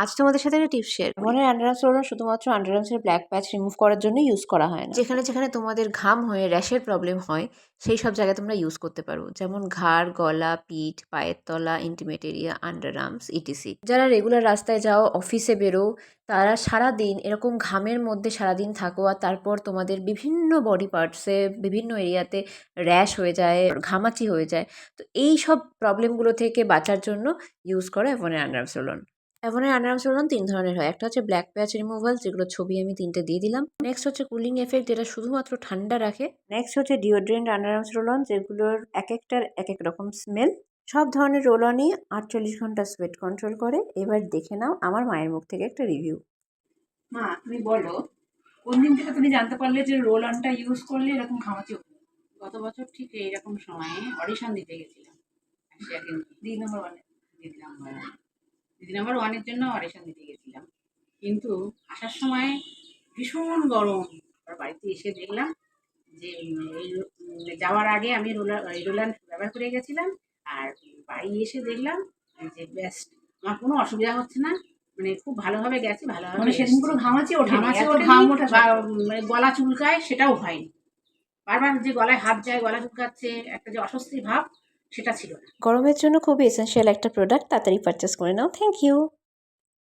আজ তোমাদের সাথে একটা টিপস শেয়ার করি। মনের আন্ডারআর্মস রোল শুধুমাত্র আন্ডারআর্মসের ব্ল্যাক প্যাচ রিমুভ করার জন্য ইউজ করা হয় না। যেখানে যেখানে তোমাদের ঘাম হয়ে র্যাশের প্রবলেম হয় সেই সব জায়গায় তোমরা ইউজ করতে পারো, যেমন ঘাড়, গলা, পিঠ, পায়ের তলা, ইন্টিমেট এরিয়া, আন্ডারআর্মস ইটিসি। যারা রেগুলার রাস্তায় যাও, অফিসে বেরো, তারা সারাদিন এরকম ঘামের মধ্যে সারাদিন থাকো আর তারপর তোমাদের বিভিন্ন বডি পার্টসে বিভিন্ন এরিয়াতে র্যাশ হয়ে যায়, ঘামাচি হয়ে যায়। তো এই সব প্রবলেমগুলো থেকে বাঁচার জন্য ইউজ করো অ্যাভনের আন্ডারআর্মস রোল অন। অ্যাভনের আন্ডারআর্মস রোল অন 3 ধরনের হয়। একটা হচ্ছে ব্ল্যাক প্যাচ রিমুভাল, যেগুলোর ছবি আমি 3টে দিয়ে দিলাম। নেক্সট হচ্ছে কুলিং এফেক্ট, যেটা শুধুমাত্র ঠান্ডা রাখে। নেক্সট হচ্ছে ডিওড্রেন্ট আন্ডারআর্মস রোল অন, যেগুলোর এক একটার এক এক রকম স্মেল। সব ধরনের রোল অনই 48 ঘন্টা সোয়েট কন্ট্রোল করে। এবার দেখে নাও আমার মায়ের মুখ থেকে একটা রিভিউ। মা, তুমি বলো কোন দিন থেকে তুমি জানতে পারলে যে রোল অনটা ইউজ করলে এরকম ঘামাচি হবে? গত বছর ঠিক এইরকম সময়ে অডিশন দিতে গেছিলাম দিদি নাম্বার ওয়ানে, দিদি নাম্বার ওয়ানের জন্য অডিশন দিতে গেছিলাম। কিন্তু আসার সময় ভীষণ গরম। আর বাড়িতে এসে দেখলাম যে যাওয়ার আগে আমি রোলান ব্যবহার করে গেছিলাম, আর বাড়ি এসে দেখলাম যে বেস্ট, আমার কোনো অসুবিধা হচ্ছে না, মানে খুব ভালোভাবে গেছে, ভালোভাবে মানে সেদিন পুরো ঘামাচি ওঠে, ঘাম ওঠা মানে গলা চুলকায় সেটাও হয়নি। বারবার যে গলায় হাত যায়, গলা চুলকাচ্ছে, একটা যে অস্বস্তি ভাব সেটা ছিল না। গরমের জন্য খুবই এসেনশিয়াল একটা প্রোডাক্ট, তাড়াতাড়ি পারচেস করে নাও। Thank you.